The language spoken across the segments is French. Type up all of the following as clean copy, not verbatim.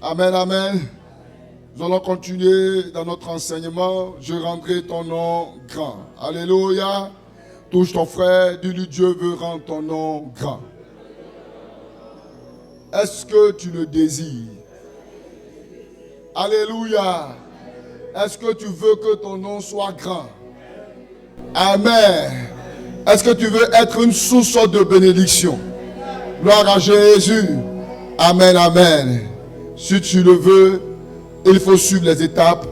Amen, amen. Nous allons continuer dans notre enseignement. Je rendrai ton nom grand. Alléluia. Touche ton frère, dis-lui Dieu veut rendre ton nom grand. Est-ce que tu le désires? Alléluia. Est-ce que tu veux que ton nom soit grand? Amen. Est-ce que tu veux être une source de bénédiction? Gloire à Jésus. Amen, amen. Si tu le veux, il faut suivre les étapes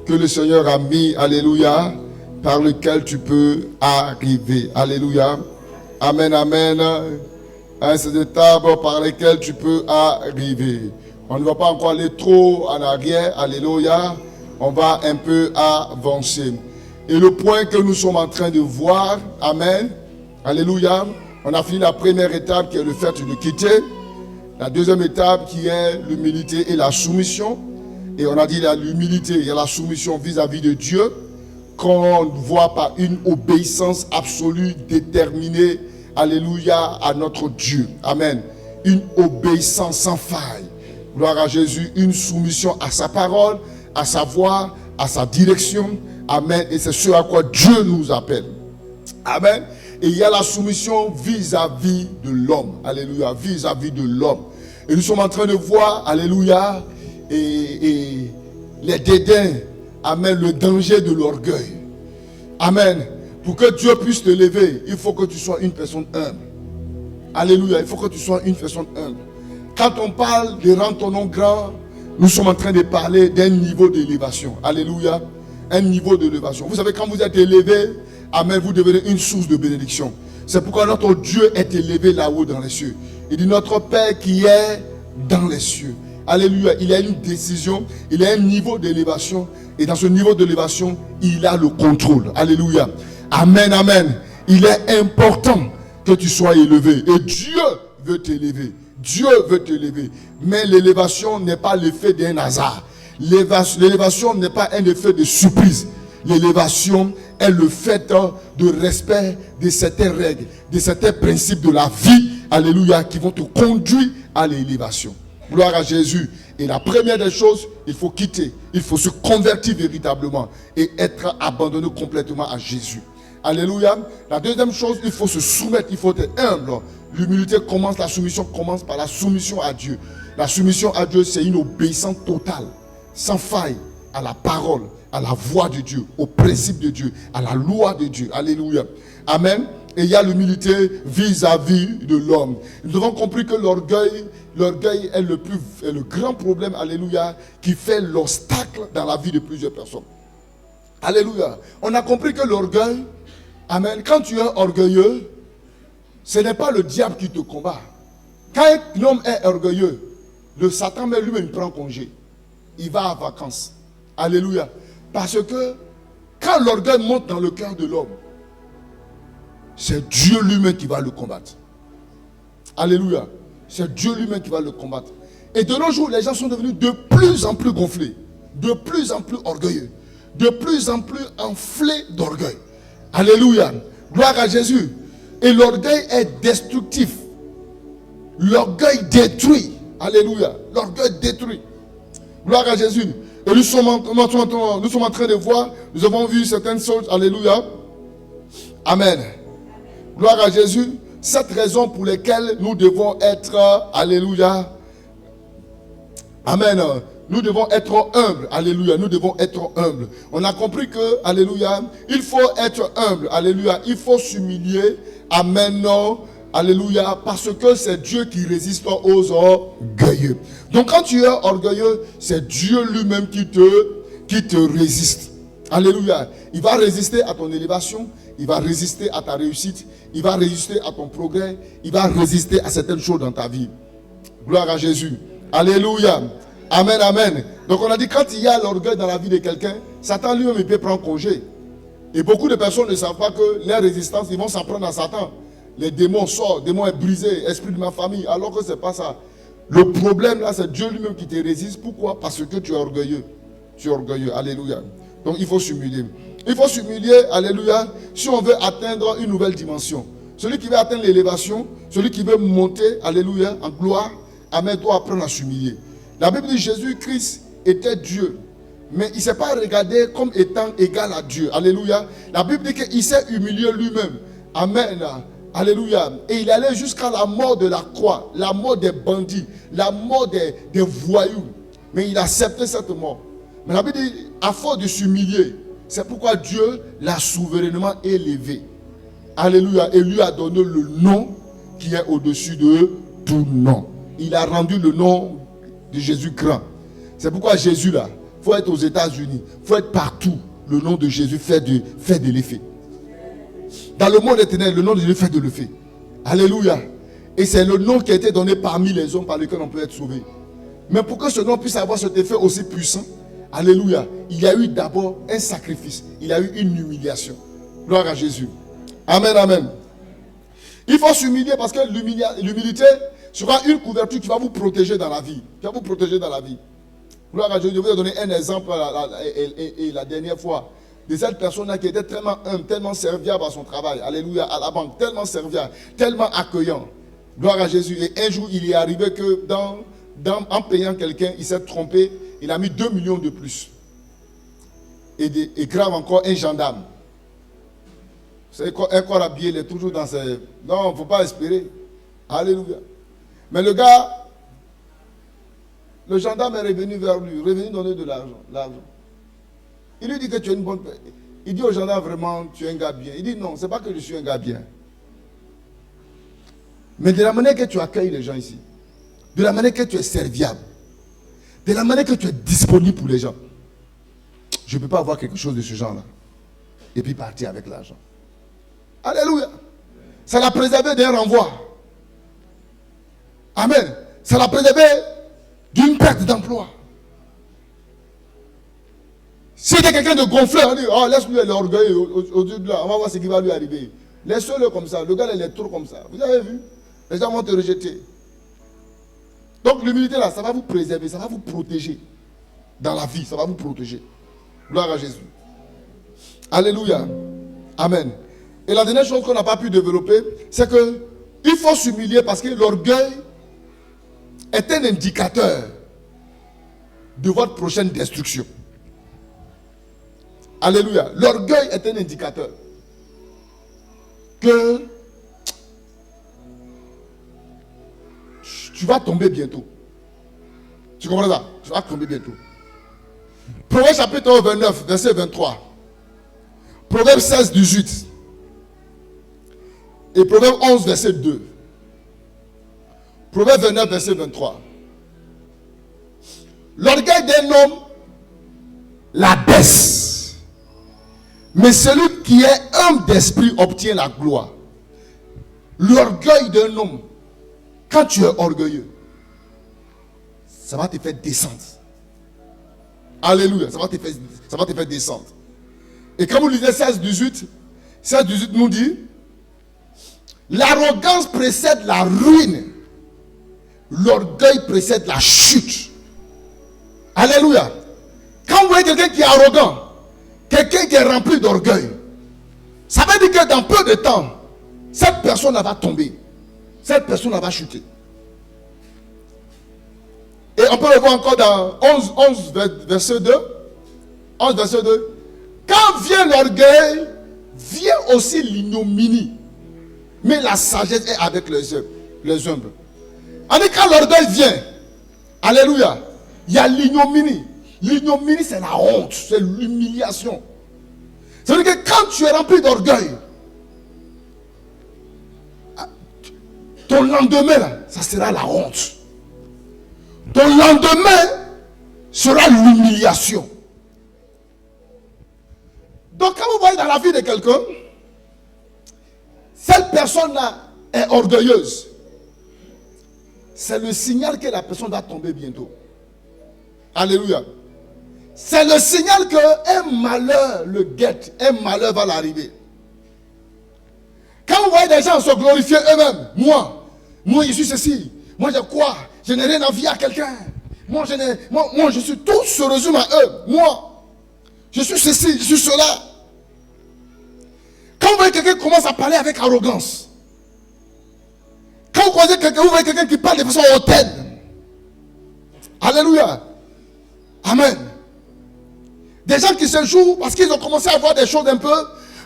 que le Seigneur a mis, alléluia, par lesquelles tu peux arriver. Alléluia. Amen, amen. Ces étapes par lesquelles tu peux arriver. On ne va pas encore aller trop en arrière, alléluia. On va un peu avancer. Et le point que nous sommes en train de voir, amen, alléluia, on a fini la première étape qui est le fait de quitter. La deuxième étape qui est l'humilité et la soumission. Et on a dit l'humilité et la soumission vis-à-vis de Dieu, qu'on voit par une obéissance absolue, déterminée, alléluia, à notre Dieu. Amen. Une obéissance sans faille. Gloire à Jésus, une soumission à sa parole, à sa voix, à sa direction. Amen. Et c'est ce à quoi Dieu nous appelle. Amen. Et il y a la soumission vis-à-vis de l'homme. Alléluia. Vis-à-vis de l'homme. Et nous sommes en train de voir, alléluia, et les dédains. Amen. Le danger de l'orgueil. Amen. Pour que Dieu puisse te lever, il faut que tu sois une personne humble. Alléluia. Il faut que tu sois une personne humble. Quand on parle de rendre ton nom grand, nous sommes en train de parler d'un niveau d'élévation. Alléluia. Un niveau d'élévation. Vous savez, quand vous êtes élevé, amen, vous devenez une source de bénédiction. C'est pourquoi notre Dieu est élevé là-haut dans les cieux. Il dit notre Père qui est dans les cieux. Alléluia. Il y a une décision, il y a un niveau d'élévation. Et dans ce niveau d'élévation, il a le contrôle. Alléluia. Amen, amen. Il est important que tu sois élevé. Et Dieu veut t'élever. Dieu veut t'élever. Mais l'élévation n'est pas l'effet d'un hasard. L'élévation n'est pas un effet de surprise. L'élévation est le fait de respect de certaines règles, de certains principes de la vie, alléluia, qui vont te conduire à l'élévation. Gloire à Jésus. Et la première des choses, il faut quitter, il faut se convertir véritablement et être abandonné complètement à Jésus. Alléluia. La deuxième chose, il faut se soumettre, il faut être humble. L'humilité commence, la soumission commence par la soumission à Dieu. La soumission à Dieu, c'est une obéissance totale, sans faille, à la parole, à la voix de Dieu, au principe de Dieu, à la loi de Dieu. Alléluia. Amen. Et il y a l'humilité vis-à-vis de l'homme. Nous avons compris que l'orgueil est le grand problème, alléluia, qui fait l'obstacle dans la vie de plusieurs personnes. Alléluia. On a compris que l'orgueil, amen, quand tu es orgueilleux, ce n'est pas le diable qui te combat. Quand un homme est orgueilleux, le Satan lui-même prend congé. Il va en vacances. Alléluia. Parce que quand l'orgueil monte dans le cœur de l'homme, c'est Dieu lui-même qui va le combattre. Alléluia. C'est Dieu lui-même qui va le combattre. Et de nos jours, les gens sont devenus de plus en plus gonflés, de plus en plus orgueilleux, de plus en plus enflés d'orgueil. Alléluia. Gloire à Jésus. Et l'orgueil est destructif. L'orgueil détruit. Alléluia. L'orgueil détruit. Gloire à Jésus. Et nous sommes en train de voir, nous avons vu certaines choses. Alléluia. Amen. Gloire à Jésus. Cette raison pour laquelle nous devons être, alléluia. Amen. Nous devons être humbles. Alléluia. Nous devons être humbles. On a compris que, alléluia, il faut être humble. Alléluia. Il faut s'humilier. Amen. Alléluia. Parce que c'est Dieu qui résiste aux orgueilleux. Donc quand tu es orgueilleux, c'est Dieu lui-même qui te résiste. Alléluia. Il va résister à ton élévation. Il va résister à ta réussite. Il va résister à ton progrès. Il va résister à certaines choses dans ta vie. Gloire à Jésus. Alléluia. Amen, amen. Donc on a dit quand il y a l'orgueil dans la vie de quelqu'un, Satan lui-même il peut prendre congé. Et beaucoup de personnes ne savent pas que les résistances, ils vont s'en prendre à Satan. Les démons sortent, démon est brisé, esprit de ma famille, alors que ce n'est pas ça. Le problème là, c'est Dieu lui-même qui te résiste. Pourquoi? Parce que tu es orgueilleux. Tu es orgueilleux. Alléluia. Donc il faut s'humilier. Il faut s'humilier, alléluia, si on veut atteindre une nouvelle dimension. Celui qui veut atteindre l'élévation, celui qui veut monter, alléluia, en gloire, amen, doit apprendre à s'humilier. La Bible dit que Jésus-Christ était Dieu. Mais il ne s'est pas regardé comme étant égal à Dieu. Alléluia. La Bible dit qu'il s'est humilié lui-même. Amen. Alléluia. Et il allait jusqu'à la mort de la croix, la mort des bandits, la mort des voyous. Mais il a accepté cette mort. Mais la Bible dit, à force de s'humilier, c'est pourquoi Dieu l'a souverainement élevé. Alléluia. Et lui a donné le nom qui est au-dessus de tout nom. Il a rendu le nom de Jésus grand. C'est pourquoi Jésus là, il faut être aux États-Unis, il faut être partout. Le nom de Jésus fait de l'effet. Dans le monde éternel, le nom de Jésus fait de l'effet. Alléluia. Et c'est le nom qui a été donné parmi les hommes par lesquels on peut être sauvé. Mais pour que ce nom puisse avoir cet effet aussi puissant, alléluia, il y a eu d'abord un sacrifice. Il y a eu une humiliation. Gloire à Jésus. Amen, amen. Il faut s'humilier parce que l'humilité sera une couverture qui va vous protéger dans la vie. Qui va vous protéger dans la vie. Gloire à Dieu. Je vais vous donner un exemple la dernière fois de cette personne-là qui était tellement humble, tellement serviable à son travail. Alléluia, à la banque, tellement serviable, tellement accueillant. Gloire à Jésus. Et un jour, il est arrivé que en payant quelqu'un, il s'est trompé. Il a mis 2 millions de plus. Et grave encore, un gendarme. Vous savez, un corps habillé, il est toujours dans ses... Non, il ne faut pas espérer. Alléluia. Mais le gars, le gendarme est revenu vers lui, revenu donner de l'argent. Il lui dit que tu es une bonne personne. Il dit au gendarme, vraiment, tu es un gars bien. Il dit non, ce n'est pas que je suis un gars bien. Mais de la manière que tu accueilles les gens ici, de la manière que tu es serviable, de la manière que tu es disponible pour les gens, je ne peux pas avoir quelque chose de ce genre-là. Et puis partir avec l'argent. Alléluia. Ça l'a préservé d'un renvoi. Amen. Ça l'a préservé d'une perte d'emploi. Si il y a quelqu'un de gonflé, on dit, oh, laisse-lui l'orgueil au-dessus de là, on va voir ce qui va lui arriver. Laisse-le comme ça. Le gars, il est trop comme ça. Vous avez vu? Les gens vont te rejeter. Donc l'humilité là, ça va vous préserver, ça va vous protéger. Dans la vie, ça va vous protéger. Gloire à Jésus. Alléluia. Amen. Et la dernière chose qu'on n'a pas pu développer, c'est que il faut s'humilier parce que l'orgueil est un indicateur de votre prochaine destruction. Alléluia. L'orgueil est un indicateur que tu vas tomber bientôt. Tu comprends ça? Tu vas tomber bientôt. Proverbe chapitre 29, verset 23. Proverbe 16, 18. Et Proverbe 11, verset 2. Proverbe 29, verset 23. L'orgueil d'un homme la baisse. Mais celui qui est humble d'esprit obtient la gloire. L'orgueil d'un homme, quand tu es orgueilleux, ça va te faire descendre. Alléluia, ça va te faire descendre. Et comme vous lisez 16, 18 nous dit, l'arrogance précède la ruine. L'orgueil précède la chute. Alléluia. Quand vous voyez quelqu'un qui est arrogant, quelqu'un qui est rempli d'orgueil, ça veut dire que dans peu de temps, cette personne va tomber. Cette personne va chuter. Et on peut le voir encore dans 11 verset 2. 11 verset 2. Quand vient l'orgueil, vient aussi l'ignominie. Mais la sagesse est avec les humbles. En dit quand l'orgueil vient, alléluia, il y a l'ignominie. L'ignominie, c'est la honte, c'est l'humiliation. C'est-à-dire que quand tu es rempli d'orgueil, ton lendemain, là, ça sera la honte. Ton lendemain sera l'humiliation. Donc quand vous voyez dans la vie de quelqu'un, cette personne-là est orgueilleuse, c'est le signal que la personne va tomber bientôt. Alléluia. C'est le signal qu'un malheur le guette, un malheur va l'arriver. Quand vous voyez des gens se glorifier eux-mêmes, moi je suis ceci, moi je crois, je n'ai rien envie à quelqu'un, moi je suis, tout se résume à eux, moi je suis ceci, je suis cela. Quand vous voyez quelqu'un qui commence à parler avec arrogance, quand vous voyez quelqu'un qui parle de façon hautaine, Alléluia. Amen. Des gens qui se jouent parce qu'ils ont commencé à avoir des choses un peu.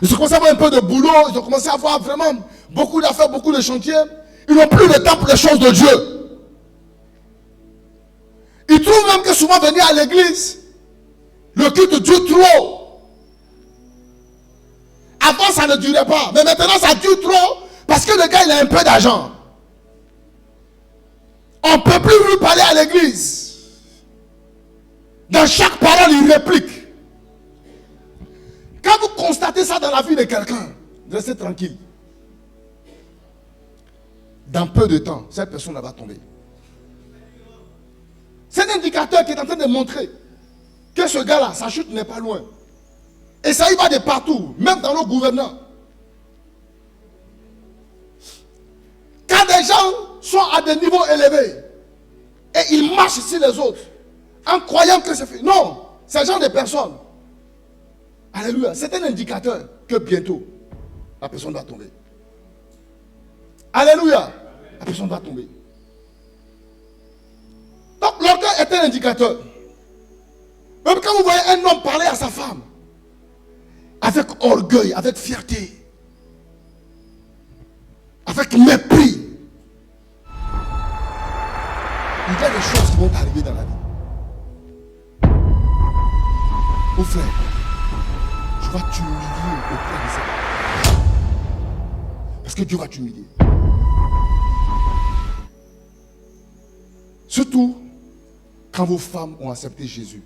Ils ont commencé à avoir un peu de boulot. Ils ont commencé à avoir vraiment beaucoup d'affaires, beaucoup de chantiers. Ils n'ont plus le temps pour les choses de Dieu. Ils trouvent même que souvent venir à l'église, le culte dure trop. Avant, ça ne durait pas. Mais maintenant, ça dure trop parce que le gars, il a un peu d'argent. On ne peut plus lui parler à l'église. Dans chaque parole, il réplique. Quand vous constatez ça dans la vie de quelqu'un, restez tranquille. Dans peu de temps, cette personne va tomber. C'est un indicateur qui est en train de montrer que ce gars-là, sa chute n'est pas loin. Et ça y va de partout, même dans nos gouvernants. Quand des gens sont à des niveaux élevés et ils marchent sur les autres en croyant que c'est fait. Non, c'est genre de personnes. Alléluia. C'est un indicateur que bientôt la personne va tomber. Alléluia. La personne va tomber. Donc l'orgueil est un indicateur. Même quand vous voyez un homme parler à sa femme avec orgueil, avec fierté, avec mépris, il y a des choses qui vont arriver dans la vie. Mon frère, tu vas t'humilier auprès de ça. Parce que Dieu va t'humilier. Surtout quand vos femmes ont accepté Jésus.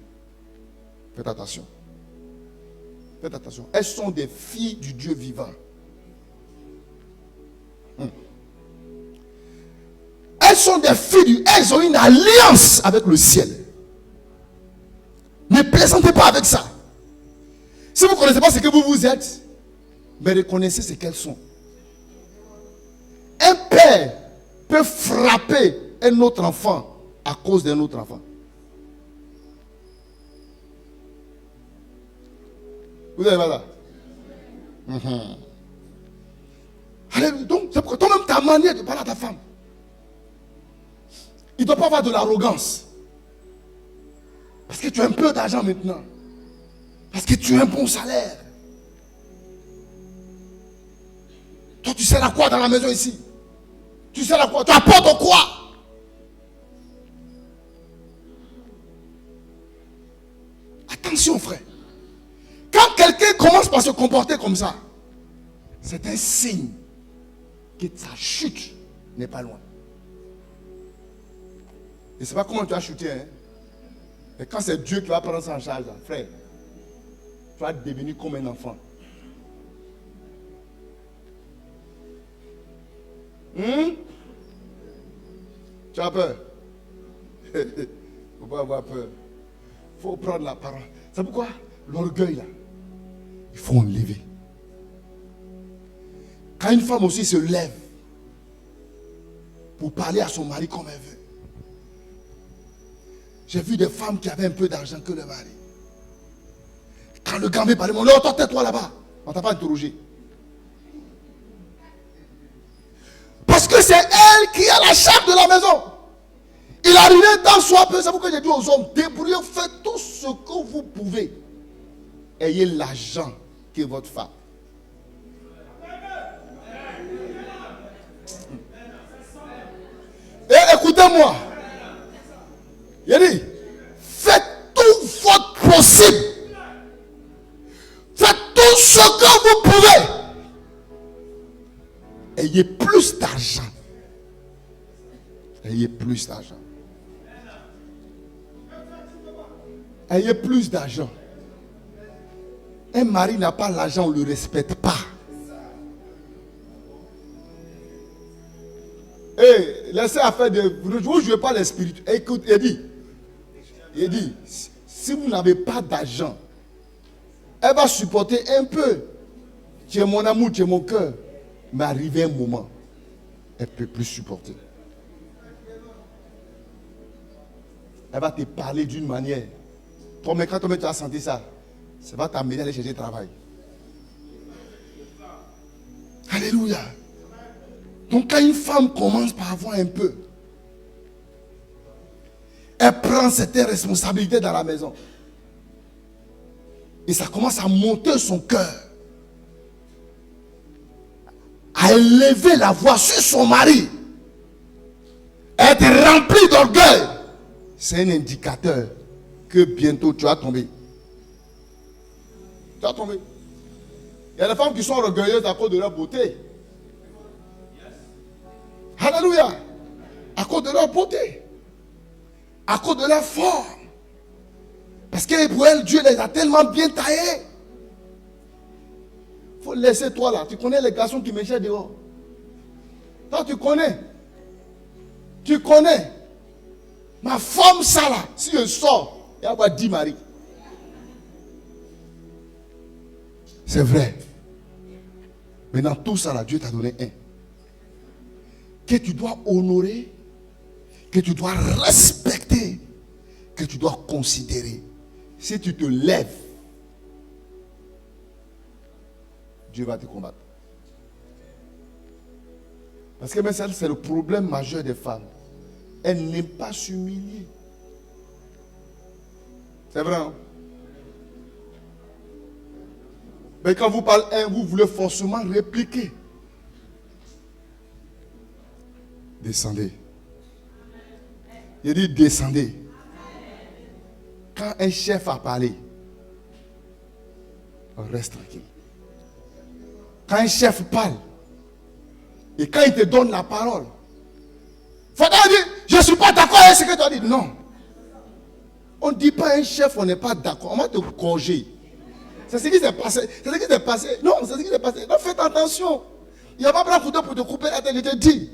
Faites attention. Faites attention. Elles sont des filles du Dieu vivant. Elles sont des filles Elles ont une alliance avec le ciel. Ne plaisantez pas avec ça. Si vous ne connaissez pas ce que vous êtes, mais reconnaissez ce qu'elles sont. Un père peut frapper un autre enfant à cause d'un autre enfant. Vous avez là. Allez, donc, c'est pourquoi toi-même ta manière de parler à ta femme, il ne doit pas avoir de l'arrogance. Parce que tu as un peu d'argent maintenant. Parce que tu as un bon salaire. Toi, tu sers à quoi dans la maison ici? Tu sers à quoi? Tu apportes quoi? Attention, frère. Quand quelqu'un commence par se comporter comme ça, c'est un signe que sa chute n'est pas loin. Je ne sais pas comment tu as chuté, hein? Mais quand c'est Dieu qui va prendre ça en charge, frère, tu vas devenir comme un enfant. Tu as peur? Il ne faut pas avoir peur. Il faut prendre la parole. C'est pourquoi l'orgueil là, il faut enlever. Quand une femme aussi se lève pour parler à son mari comme elle veut. J'ai vu des femmes qui avaient un peu d'argent que le mari. Quand le gars veut parler, on dit, oh, toi, tais-toi là-bas. On ne t'a pas interrogé. Parce que c'est elle qui a la charge de la maison. Il arrivait tant soit peu, c'est pourquoi j'ai dit aux hommes, débrouillez, faites tout ce que vous pouvez. Ayez l'argent que votre femme. Et écoutez-moi. Il dit, faites tout votre possible. Faites tout ce que vous pouvez. Ayez plus d'argent. Ayez plus d'argent. Ayez plus d'argent. Un mari n'a pas l'argent, on ne le respecte pas. Et laissez affaire de. Vous ne jouez pas l'esprit. Écoute, il dit, si vous n'avez pas d'argent, elle va supporter un peu. Tu es mon amour, tu es mon cœur. Mais arrivé un moment, elle ne peut plus supporter. Elle va te parler d'une manière. Toi, mais quand tu as senti ça, ça va t'amener à aller chercher travail. Alléluia. Donc quand une femme commence par avoir un peu, Elle prend certaines responsabilités dans la maison. Et ça commence à monter son cœur. À élever la voix sur son mari. Être rempli d'orgueil. C'est un indicateur que bientôt tu vas tomber. Tu vas tomber. Il y a des femmes qui sont orgueilleuses à cause de leur beauté. Alléluia. À cause de leur beauté. À cause de leur forme. Parce que pour elle, Dieu les a tellement bien taillés. Il faut laisser toi là. Tu connais les garçons qui m'échappent dehors. Toi, tu connais. Tu connais. Ma femme, ça là. Si je sors, il y a 10 maris. C'est vrai. Mais dans tout ça là, Dieu t'a donné un. Que tu dois honorer. Que tu dois respecter. Que tu dois considérer. Si tu te lèves, Dieu va te combattre. Parce que même ça, c'est le problème majeur des femmes. Elles n'aiment pas s'humilier. C'est vrai, hein? Mais quand vous parlez un, vous voulez forcément répliquer. Descendez. Il dit descendez. Quand un chef a parlé, on reste tranquille. Quand un chef parle, et quand il te donne la parole, il faut dire, je ne suis pas d'accord avec ce que tu as dit. Non. On ne dit pas à un chef, on n'est pas d'accord. On va te corriger. C'est ce qui s'est passé. C'est ce qui s'est passé. Non, c'est ce qui s'est passé. Donc faites attention. Il n'y a pas besoin de pour te couper la tête. Je te dis.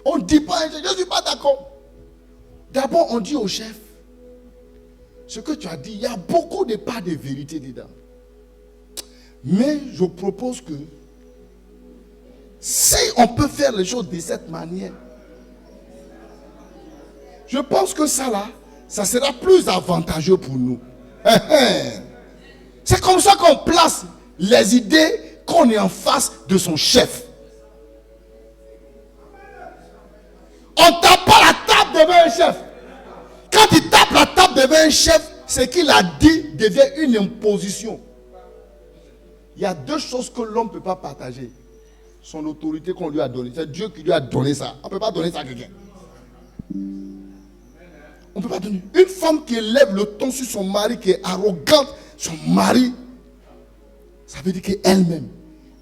On ne dit pas à un chef, je ne suis pas d'accord. D'abord, on dit au chef, ce que tu as dit, il y a beaucoup de parts de vérité dedans. Mais je propose que si on peut faire les choses de cette manière, je pense que ça là, ça sera plus avantageux pour nous. C'est comme ça qu'on place les idées qu'on est en face de son chef. On ne tape pas la table devant un chef. Quand il tape la table devant un chef, ce qu'il a dit devient une imposition. Il y a deux choses que l'homme ne peut pas partager. Son autorité qu'on lui a donnée. C'est Dieu qui lui a donné ça. On ne peut pas donner ça à quelqu'un. On ne peut pas donner. Une femme qui élève le ton sur son mari, qui est arrogante, son mari, ça veut dire qu'elle-même,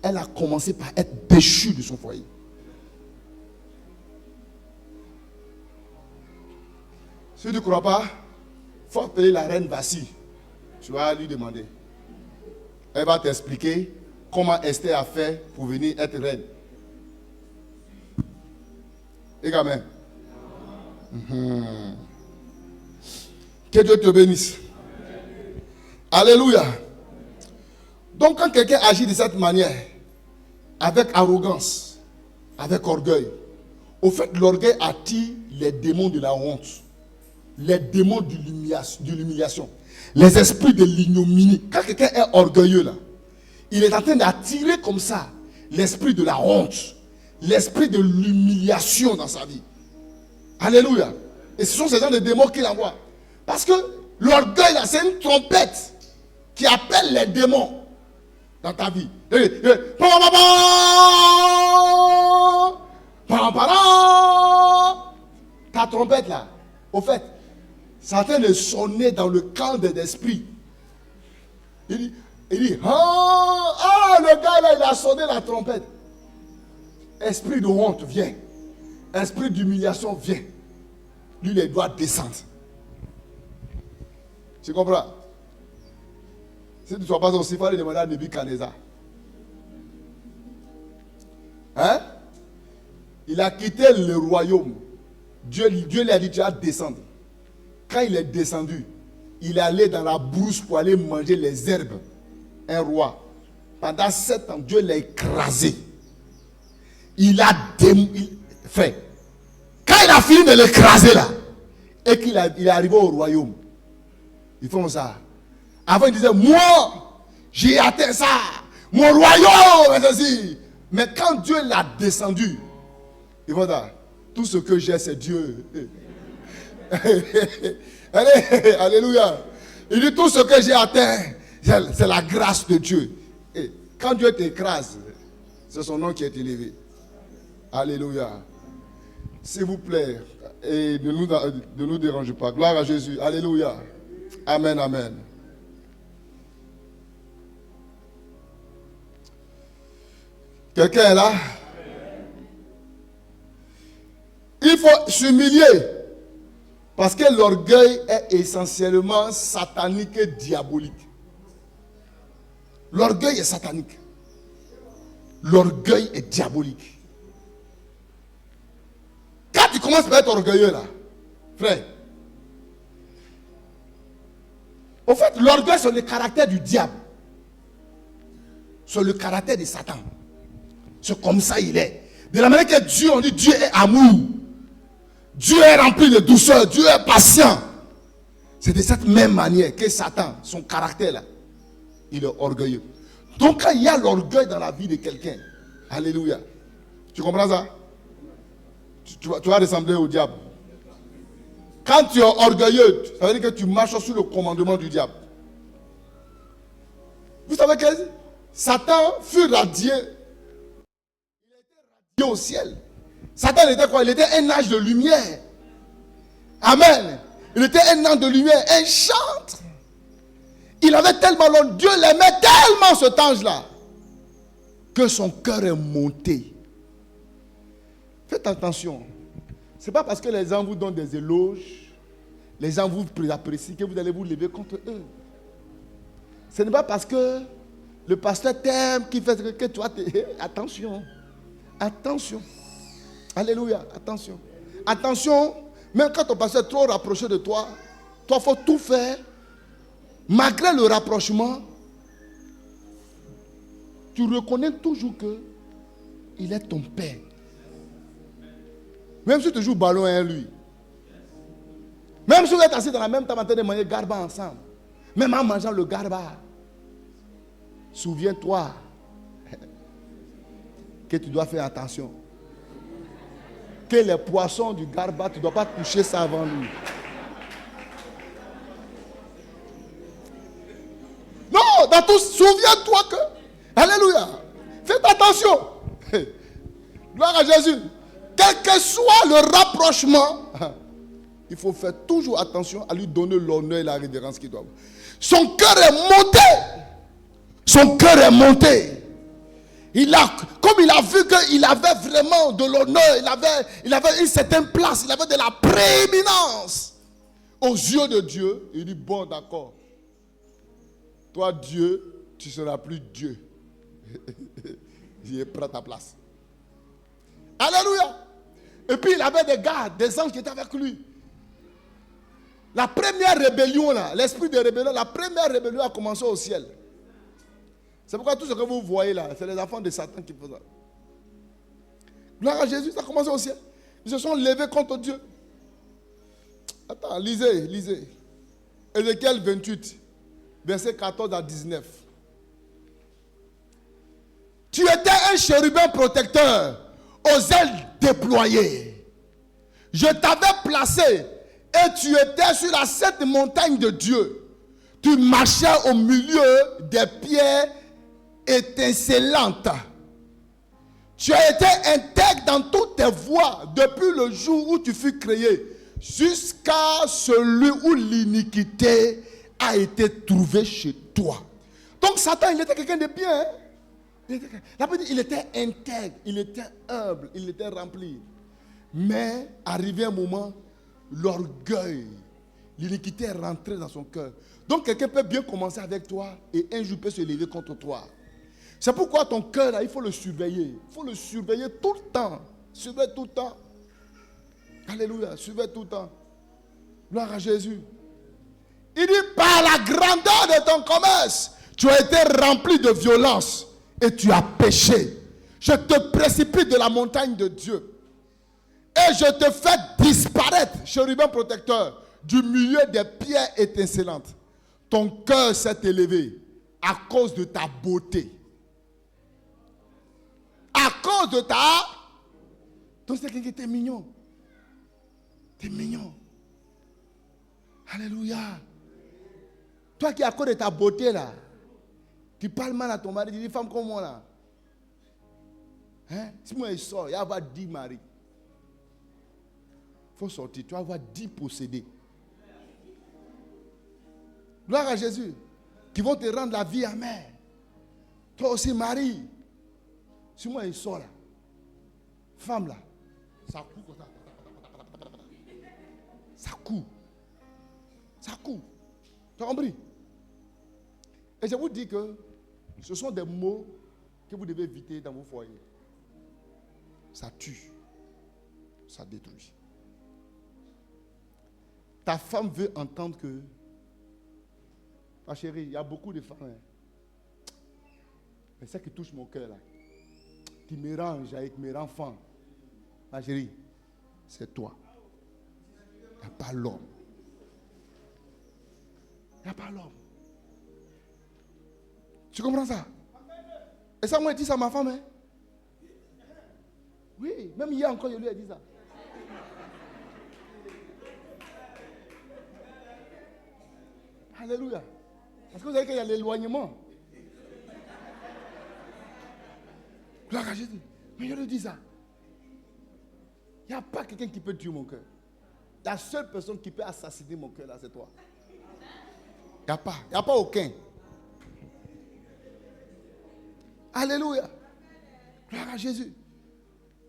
elle a commencé par être déchue de son foyer. Si tu ne crois pas, il faut appeler la reine Vassie. Tu vas lui demander. Elle va t'expliquer comment Esther a fait pour venir être reine. Et quand même. Que Dieu te bénisse. Alléluia. Donc quand quelqu'un agit de cette manière, avec arrogance, avec orgueil, au fait l'orgueil attire les démons de la honte, les démons de l'humiliation, les esprits de l'ignominie. Quand quelqu'un est orgueilleux là, il est en train d'attirer comme ça l'esprit de la honte, l'esprit de l'humiliation dans sa vie. Alléluia. Et ce sont ces gens de démons qu'il envoie. Parce que l'orgueil là, c'est une trompette qui appelle les démons dans ta vie. Ta trompette là, au fait, c'est en train de sonner dans le camp des esprits. Il dit, le gars là, il a sonné la trompette. Esprit de honte, viens. Esprit d'humiliation, viens. Lui, il doit descendre. Tu comprends? Si tu ne sois pas aussi, il faut aller demander à Nebuchadnezzar. Hein? Il a quitté le royaume. Dieu lui a dit, tu vas descendre. Quand il est descendu, il est allé dans la brousse pour aller manger les herbes. Un roi. Pendant 7 ans, Dieu l'a écrasé. Il a fait. Quand il a fini de l'écraser là, et qu'il est arrivé au royaume, ils font ça. Avant, il disait, moi, j'ai atteint ça. Mon royaume est ainsi. Mais quand Dieu l'a descendu, ils vont dire, tout ce que j'ai, c'est Dieu. Allez, alléluia. Il dit tout ce que j'ai atteint, c'est la grâce de Dieu. Et quand Dieu t'écrase, c'est son nom qui est élevé. Alléluia. S'il vous plaît, et ne nous dérangez pas. Gloire à Jésus. Alléluia. Amen, amen. Quelqu'un est là? Il faut s'humilier. Parce que l'orgueil est essentiellement satanique et diabolique. L'orgueil est satanique. L'orgueil est diabolique. Quand tu commences à être orgueilleux là, frère, au fait, l'orgueil c'est le caractère du diable. C'est le caractère de Satan. C'est comme ça il est. De la manière que Dieu, on dit Dieu est amour. Dieu est rempli de douceur. Dieu est patient. C'est de cette même manière que Satan, son caractère là, il est orgueilleux. Donc quand il y a l'orgueil dans la vie de quelqu'un, alléluia. Tu comprends ça? Tu vas ressembler au diable. Quand tu es orgueilleux, ça veut dire que tu marches sous le commandement du diable. Vous savez que Satan fut radié. Il était radié au ciel. Satan était quoi? Il était un ange de lumière. Amen. Il était un ange de lumière, un chantre. Il avait tellement l'homme, Dieu l'aimait tellement cet ange-là, que son cœur est monté. Faites attention. Ce n'est pas parce que les gens vous donnent des éloges, les gens vous apprécient, que vous allez vous lever contre eux. Ce n'est pas parce que le pasteur t'aime qu'il fait que toi t'es. Attention. Attention. Alléluia. Attention. Attention. Même quand ton pasteur est trop rapproché de toi, il faut tout faire. Malgré le rapprochement, tu reconnais toujours qu'il est ton père. Même si tu joues ballon à lui. Même si vous êtes assis dans la même table en train de manger garba ensemble. Même en mangeant le garba. Souviens-toi que tu dois faire attention. Que les poissons du garba, tu ne dois pas toucher ça avant lui. Non, dans tout, souviens-toi que. Alléluia. Faites attention. Gloire à Jésus. Quel que soit le rapprochement, il faut faire toujours attention à lui donner l'honneur et la révérence qu'il doit avoir. Son cœur est monté. Son cœur est monté. Comme il a vu qu'il avait vraiment de l'honneur, il avait une certaine place, il avait de la prééminence aux yeux de Dieu. Il dit, bon, d'accord. Toi, Dieu, tu ne seras plus Dieu. J'ai pris ta place. Alléluia. Et puis il avait des gardes, des anges qui étaient avec lui. La première rébellion, là, l'esprit de rébellion, la première rébellion a commencé au ciel. C'est pourquoi tout ce que vous voyez là, c'est les enfants de Satan qui font ça. Gloire à Jésus, ça a commencé au ciel. Ils se sont levés contre Dieu. Attends, lisez. Ézéchiel 28, versets 14 à 19. Tu étais un chérubin protecteur, aux ailes déployées. Je t'avais placé et tu étais sur la sainte montagne de Dieu. Tu marchais au milieu des pierres étincelantes. Tu as été intègre dans toutes tes voies depuis le jour où tu fus créé jusqu'à celui où l'iniquité a été trouvée chez toi. Donc Satan, il était quelqu'un de bien. Il était intègre, il était humble, il était rempli. Mais arrivé un moment, l'orgueil, l'iniquité est rentrée dans son cœur. Donc quelqu'un peut bien commencer avec toi et un jour peut se lever contre toi. C'est pourquoi ton cœur, là, il faut le surveiller. Il faut le surveiller tout le temps. Surveille tout le temps. Alléluia, surveille tout le temps. Gloire à Jésus. Il dit, par la grandeur de ton commerce, tu as été rempli de violence et tu as péché. Je te précipite de la montagne de Dieu. Et je te fais disparaître, chérubin protecteur, du milieu des pierres étincelantes. Ton cœur s'est élevé à cause de ta beauté. À cause de ta... Donc c'est quelqu'un qui était mignon. T'es mignon. Alléluia. Toi qui as à cause de ta beauté là, tu parles mal à ton mari, tu dis femme comme moi là. Hein? Si moi je sors, il va y avoir 10 maris. Il faut sortir, tu vas avoir 10 possédés. Gloire à Jésus. Qui vont te rendre la vie amère. Toi aussi, Marie. Si moi je sors là, femme là, ça court comme ça. Ça court. Ça court. Tu as compris? Et je vous dis que ce sont des mots que vous devez éviter dans vos foyers. Ça tue. Ça détruit. Ta femme veut entendre que, ma chérie, il y a beaucoup de femmes. Hein. Mais ça qui touche mon cœur là, qui mélange avec mes enfants. Ma chérie, c'est toi. Il n'y a pas l'homme. Il n'y a pas l'homme. Tu comprends ça? Et ça, moi, je dis ça à ma femme. Hein? Oui, même hier encore, je lui ai dit ça. Alléluia. Parce que vous savez qu'il y a l'éloignement. Gloire à Jésus. Mais je lui dis ça. Il n'y a pas quelqu'un qui peut tuer mon cœur. La seule personne qui peut assassiner mon cœur là, c'est toi. Il n'y a pas. Il n'y a pas aucun. Alléluia. Gloire à Jésus.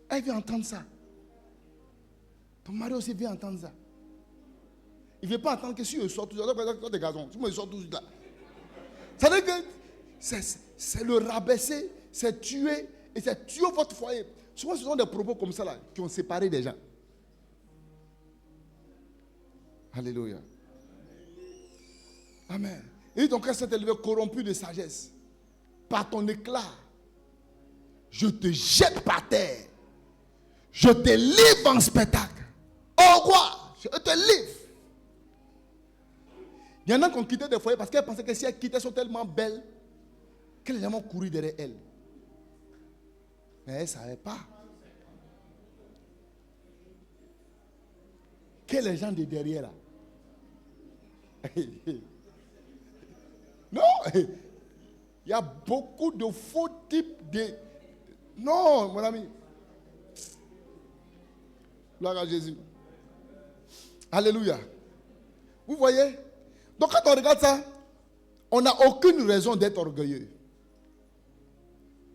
Elle vient entendre ça. Ton mari aussi vient entendre ça. Il ne veut pas entendre que si je sors tout de suite, dans des gazons, si moi je sors tout de suite là. Ça veut dire que c'est le rabaisser, c'est tuer, et c'est tuer votre foyer. Souvent, ce sont des propos comme ça là, qui ont séparé des gens. Alléluia. Amen. Et ton cœur s'est élevé corrompu de sagesse. Par ton éclat, je te jette par terre. Je te livre en spectacle. Oh quoi? Je te livre. Il y en a qui ont quitté des foyers parce qu'elles pensaient que si elles quittaient, elles sont tellement belles que les gens vont courir derrière elles. Mais elles ne savaient pas que les gens de derrière là. Non, il y a beaucoup de faux types de... Non, mon ami. Gloire à Jésus. Alléluia. Vous voyez? Donc quand on regarde ça, on n'a aucune raison d'être orgueilleux.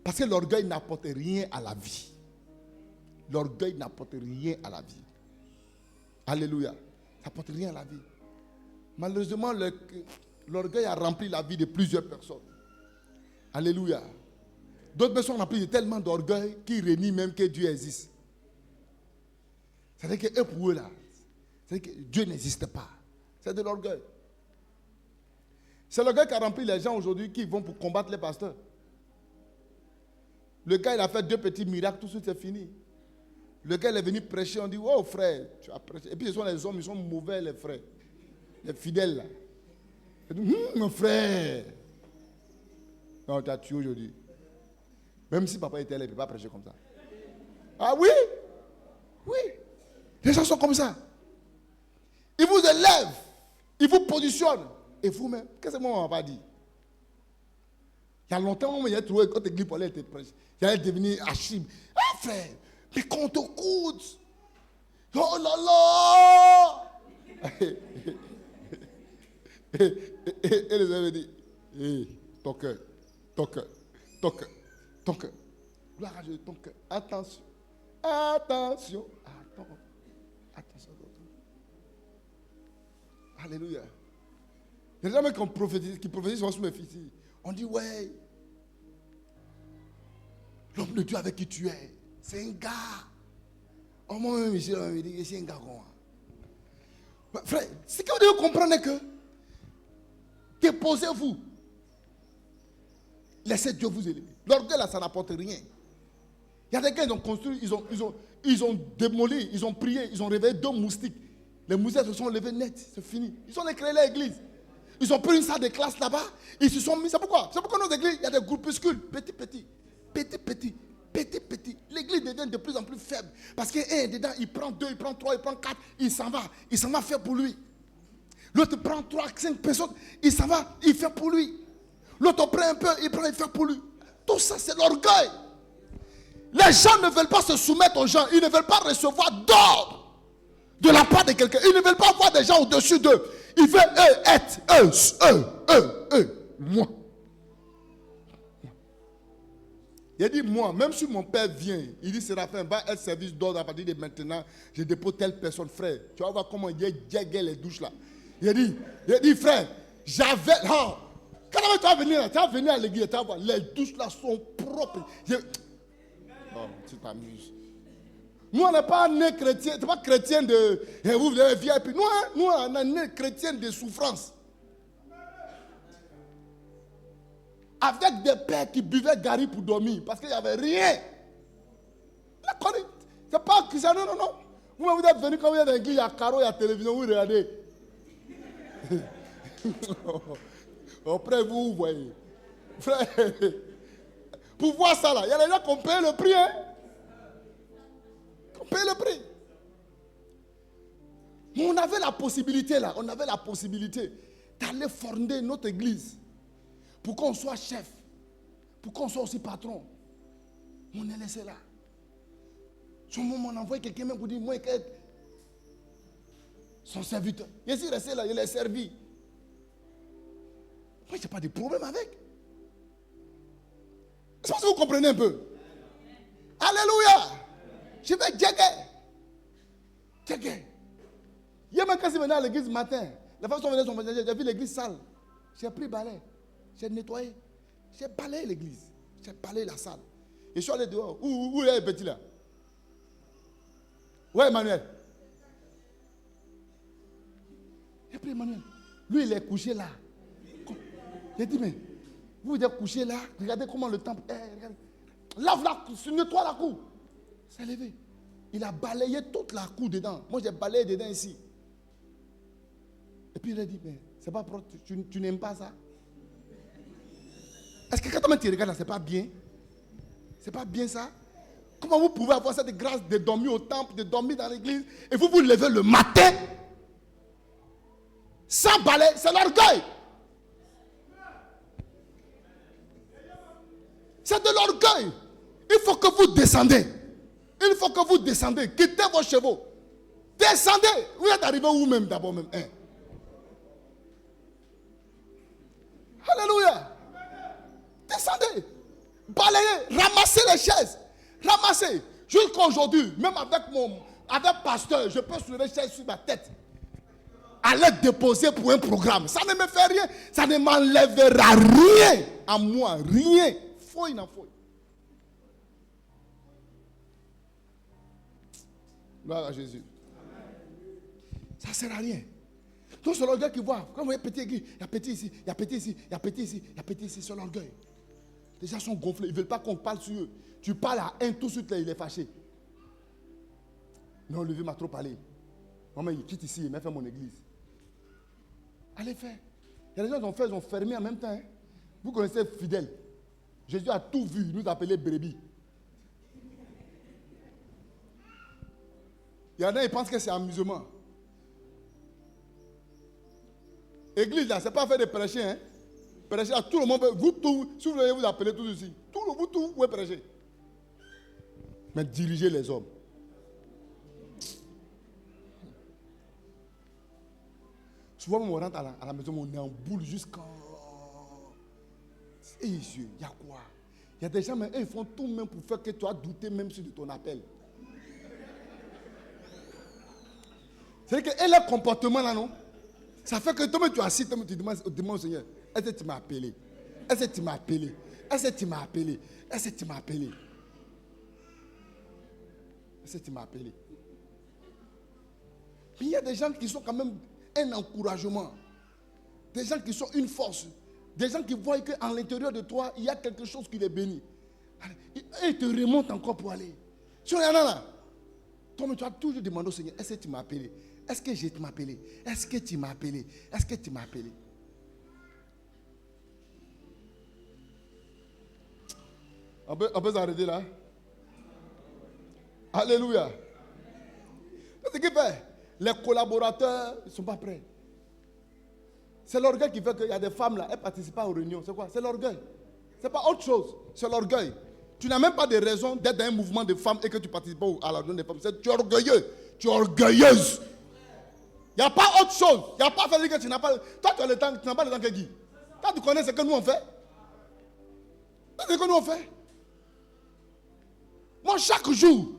Parce que l'orgueil n'apporte rien à la vie. L'orgueil n'apporte rien à la vie. Alléluia. Ça n'apporte rien à la vie. Malheureusement, l'orgueil a rempli la vie de plusieurs personnes. Alléluia. D'autres personnes ont rempli tellement d'orgueil qu'ils renient même que Dieu existe. C'est-à-dire que eux, pour eux là, c'est-à-dire que Dieu n'existe pas. C'est de l'orgueil. C'est l'orgueil qui a rempli les gens aujourd'hui qui vont pour combattre les pasteurs. Le gars, il a fait 2 petits miracles, tout de suite c'est fini. Le gars, il est venu prêcher, on dit, oh frère, tu as prêché. Et puis ce sont les hommes, ils sont mauvais, les frères. Les fidèles là. Il dit, mon frère. Non, tu as tué aujourd'hui. Même si papa était là, il ne peut pas prêcher comme ça. Ah oui? Oui. Les gens sont comme ça. Ils vous élèvent. Ils vous positionnent. Et vous-même, qu'est-ce que moi on m'a pas dit? Il y a longtemps, il y a trouvé quand l'église pour aller te prêcher. Il allait devenir Achim. Ah frère, mais qu'on te coûte. Oh là là. Et les avaient dit, ton cœur, ton cœur, ton cœur, ton cœur. Gloire à Dieu, ton cœur. Attention. Attention. Attention. Alléluia. Il y a des gens qui prophétisent sur mes fils. On dit, ouais, l'homme de Dieu avec qui tu es, c'est un gars. Oh, moi-même, ici, on me dit, c'est un gars comme moi. Frère, ce que vous devez comprendre est que déposez-vous. Laissez Dieu vous élever. L'orgueil là, ça n'apporte rien. Il y a des gars, ils ont construit, ils ont démoli, ils ont prié, ils ont réveillé 2 moustiques. Les moustiques se sont levés net, c'est fini. Ils ont créé l'église. Ils ont pris une salle de classe là-bas, ils se sont mis. C'est pourquoi dans nos églises, il y a des groupuscules, petit. L'église devient de plus en plus faible. Parce qu'un dedans, il prend 2, il prend 3, il prend 4, il s'en va faire pour lui. L'autre prend 3, 5 personnes, il s'en va, il fait pour lui. L'autre prend un peu, il prend, il fait pour lui. Tout ça, c'est l'orgueil. Les gens ne veulent pas se soumettre aux gens. Ils ne veulent pas recevoir d'ordre de la part de quelqu'un. Ils ne veulent pas avoir des gens au-dessus d'eux. Ils veulent eux être, moi. Il a dit, moi, même si mon père vient, il dit, Séraphin, va être service d'ordre à partir de maintenant, je dépose telle personne, frère. Tu vas voir comment il dégueule les douches là. Il a dit, frère, j'avais... Oh, quand tu vas venir à l'église, tu vas voir, les douches là sont propres. Oh, tu t'amuses. Nous, on n'est pas né chrétien, tu n'es pas chrétien de... Vous avez VIP. Nous, on est né chrétien de souffrance. Avec des pères qui buvaient Gary pour dormir, parce qu'il n'y avait rien. C'est pas Christian, non. Vous êtes venu quand vous êtes dans l'église, il y a carreau, il y a télévision, vous regardez. Après, vous voyez. Frère, pour voir ça là, il y a des gens qui ont payé le prix. Hein? Qui ont payé le prix. Mais on avait la possibilité là, d'aller fonder notre église. Pour qu'on soit chef, pour qu'on soit aussi patron. On est laissé là. Sur le moment, on envoie quelqu'un même pour dire, moi, son serviteur. Il est resté là, il est servi. Moi, je n'ai pas de problème avec. Je pense que vous comprenez un peu. Alléluia. Je vais Djégué. Hier, même quand je venais à l'église ce matin, la façon dont on venait, j'ai vu l'église sale. J'ai pris balai. J'ai nettoyé. J'ai balayé l'église. J'ai balayé la salle. Et je suis allé dehors. Où est le petit là? Où est Emmanuel? J'ai pris Emmanuel. Lui, il est couché là. J'ai dit, mais vous êtes couché là. Regardez comment le temple est. Lave la cour. Nettoie la cour. C'est levé. Il a balayé toute la cour dedans. Moi, j'ai balayé dedans ici. Et puis il a dit, mais c'est pas propre. Tu n'aimes pas ça? Est-ce que quand tu regardes là, c'est pas bien? C'est pas bien ça? Comment vous pouvez avoir cette grâce de dormir au temple, de dormir dans l'église, et vous vous levez le matin sans balai? C'est l'orgueil. C'est de l'orgueil. Il faut que vous descendez. Quittez vos chevaux. Descendez. Vous êtes arrivé vous-même d'abord même. Hein? Alléluia. Descendez, balayez, ramassez les chaises, ramassez. Jusqu'à aujourd'hui, même avec pasteur, je peux soulever les chaises sur ma tête. Allez déposer pour un programme. Ça ne me fait rien, ça ne m'enlèvera rien à moi, rien. Fouille n'en fouille. Gloire à Jésus. Ça ne sert à rien. Donc c'est l'orgueil qui voit. Quand vous voyez petit église, il y a petit ici, il y a petit ici, il y a petit ici, il y a petit ici, c'est l'orgueil. Les gens sont gonflés, ils ne veulent pas qu'on parle sur eux. Tu parles à un, tout de suite là, il est fâché. Non, le vieux m'a trop parlé. Non, mais il quitte ici, il m'a fait mon église. Allez faire. Il y a des gens qui ont fermé en même temps. Hein. Vous connaissez Fidèle. Jésus a tout vu, il nous a appelé brebis. Il y en a, ils pensent que c'est amusement. Église là, ce n'est pas fait de prêcher. Hein. Prêcher à tout le monde. Vous tous, si vous voulez vous appeler tous ici. Vous tous, vous pouvez prêcher. Mais diriger les hommes. Souvent, on rentre à la maison, on est en boule jusqu'à... Et Dieu, il y a quoi? Il y a des gens, mais eux, ils font tout même pour faire que tu as douté même sur de ton appel. C'est-à-dire que leur comportement là, non? Ça fait que toi, tu es assis, tu demandes au Seigneur, est-ce que tu m'as appelé? Est-ce que tu m'as appelé? Est-ce que tu m'as appelé? Est-ce que tu m'as appelé? Est-ce que tu m'as appelé? Mais il y a des gens qui sont quand même un encouragement. Des gens qui sont une force. Des gens qui voient qu'en l'intérieur de toi, il y a quelque chose qui les bénit. Et ils te remontent encore pour aller. Si on y en a là, toi, tu as toujours demandé au Seigneur, est-ce que tu m'as appelé? Est-ce que je t'ai appelé? Est-ce que tu m'as appelé? Est-ce que tu m'as appelé? On peut s'arrêter là. Alléluia. C'est ce qui fait. Les collaborateurs, ils ne sont pas prêts. C'est l'orgueil qui fait qu'il y a des femmes là, elles ne participent pas aux réunions. C'est quoi? C'est l'orgueil. Ce n'est pas autre chose. C'est l'orgueil. Tu n'as même pas de raison d'être dans un mouvement de femmes et que tu ne participes pas à la réunion des femmes. Tu es orgueilleux. Tu es orgueilleuse. Il n'y a pas autre chose. Il n'y a pas à faire que tu n'as pas. Toi, tu as le temps, tu n'as pas le temps que Guy. Toi, tu connais ce que nous on fait. C'est ce que nous on fait. Moi, chaque jour,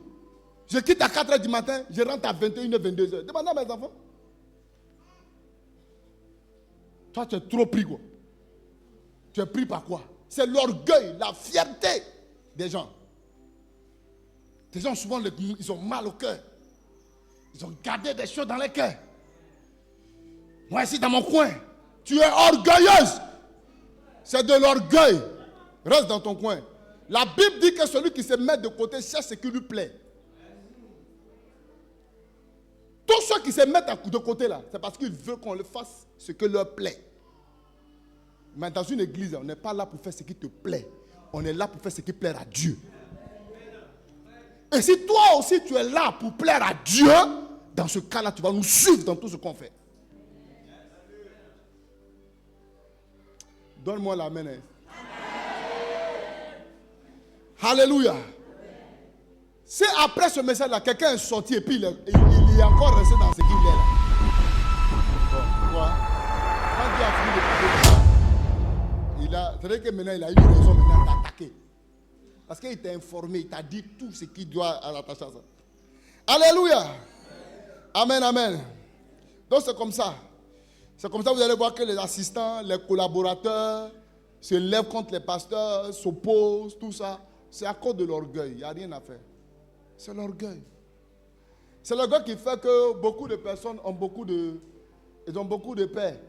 je quitte à 4h du matin, je rentre à 21h, 22h. Demande à mes enfants. Toi, tu es trop pris quoi? Tu es pris par quoi? C'est l'orgueil, la fierté des gens. Les gens, souvent, ils ont mal au cœur. Ils ont gardé des choses dans les cœurs. Moi, ici, dans mon coin, tu es orgueilleuse. C'est de l'orgueil. Reste dans ton coin. La Bible dit que celui qui se met de côté cherche ce qui lui plaît. Tous ceux qui se mettent de côté là, c'est parce qu'ils veulent qu'on le fasse ce qui leur plaît. Mais dans une église, on n'est pas là pour faire ce qui te plaît. On est là pour faire ce qui plaît à Dieu. Et si toi aussi tu es là pour plaire à Dieu, dans ce cas-là, tu vas nous suivre dans tout ce qu'on fait. Donne-moi l'amen. Alléluia. Si après ce message-là, quelqu'un est sorti et puis il est encore resté dans ce qu'il est là. Bon, quoi? Quand Dieu a fini de parler, c'est vrai que maintenant il a eu raison maintenant d'attaquer. Parce qu'il t'a informé, il t'a dit tout ce qu'il doit attacher à ça. Alléluia. Amen, amen. Donc c'est comme ça. C'est comme ça que vous allez voir que les assistants, les collaborateurs se lèvent contre les pasteurs, s'opposent, tout ça. C'est à cause de l'orgueil. Il n'y a rien à faire. C'est l'orgueil. C'est l'orgueil qui fait que beaucoup de personnes ont beaucoup de paix.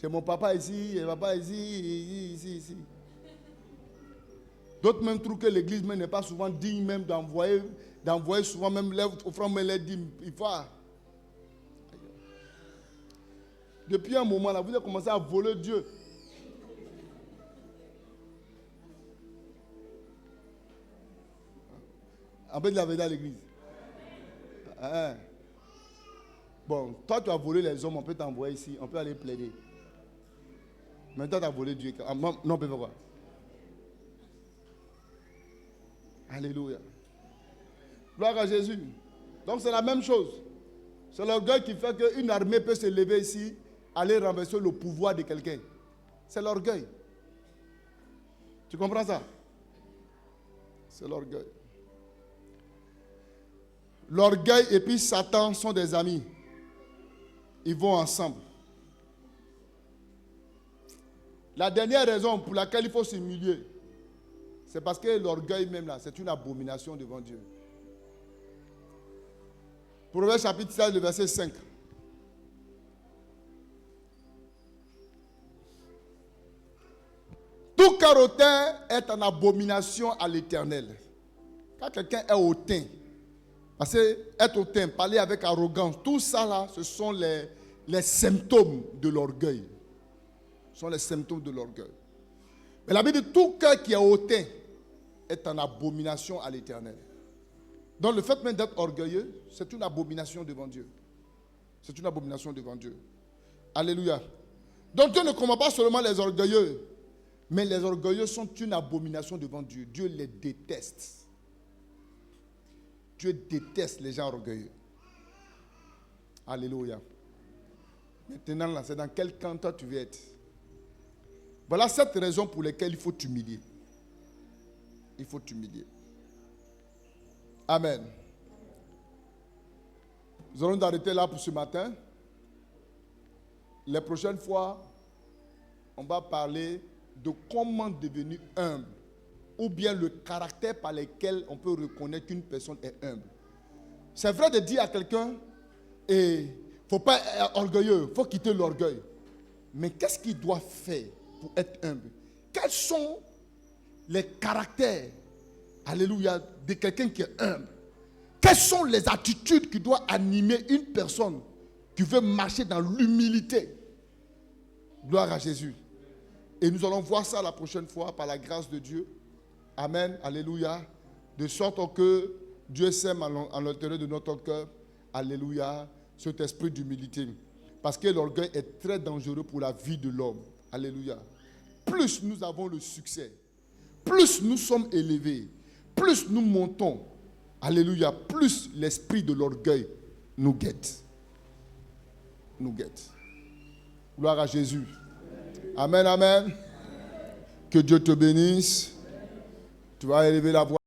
J'ai mon papa ici, et papa ici. D'autres même trouvent que l'église même n'est pas souvent digne même d'envoyer souvent même les offrandes, mais les dîmes. Il faut. Depuis un moment là, vous avez commencé à voler Dieu. En fait, il avait dans l'église. Bon, toi tu as volé les hommes, on peut t'envoyer ici, on peut aller plaider. Mais toi tu as volé Dieu. Non, on peut faire quoi? Alléluia. Gloire à Jésus. Donc c'est la même chose. C'est l'orgueil qui fait qu'une armée peut se lever ici, aller renverser le pouvoir de quelqu'un. C'est l'orgueil. Tu comprends ça? C'est l'orgueil. L'orgueil et puis Satan sont des amis. Ils vont ensemble. La dernière raison pour laquelle il faut s'humilier, c'est parce que l'orgueil même là, c'est une abomination devant Dieu. Proverbe chapitre 16, le verset 5. Tout cœur hautain est en abomination à l'Éternel. Quand quelqu'un est hautain, parce que être hautain, parler avec arrogance, tout ça là, ce sont les symptômes de l'orgueil. Ce sont les symptômes de l'orgueil. Mais la Bible dit tout cœur qui est hautain est en abomination à l'Éternel. Donc le fait même d'être orgueilleux, c'est une abomination devant Dieu. C'est une abomination devant Dieu. Alléluia. Donc Dieu ne combat pas seulement les orgueilleux, mais les orgueilleux sont une abomination devant Dieu. Dieu les déteste. Dieu déteste les gens orgueilleux. Alléluia. Maintenant, là, c'est dans quel camp toi tu veux être. Voilà 7 raisons pour lesquelles il faut t'humilier. Il faut t'humilier. Amen. Nous allons nous arrêter là pour ce matin. Les prochaines fois, on va parler de comment devenir humble. Ou bien le caractère par lequel on peut reconnaître qu'une personne est humble. C'est vrai de dire à quelqu'un, il ne faut pas être orgueilleux, il faut quitter l'orgueil. Mais qu'est-ce qu'il doit faire pour être humble? Quels sont les caractères, alléluia, de quelqu'un qui est humble? Quelles sont les attitudes qui doivent animer une personne qui veut marcher dans l'humilité? Gloire à Jésus. Et nous allons voir ça la prochaine fois par la grâce de Dieu. Amen, alléluia. De sorte que Dieu sème à l'intérieur de notre cœur, alléluia, cet esprit d'humilité. Parce que l'orgueil est très dangereux pour la vie de l'homme. Alléluia. Plus nous avons le succès, plus nous sommes élevés, plus nous montons, alléluia, plus l'esprit de l'orgueil nous guette. Nous guette. Gloire à Jésus. Amen, amen. Que Dieu te bénisse. Tu vas élever la voix.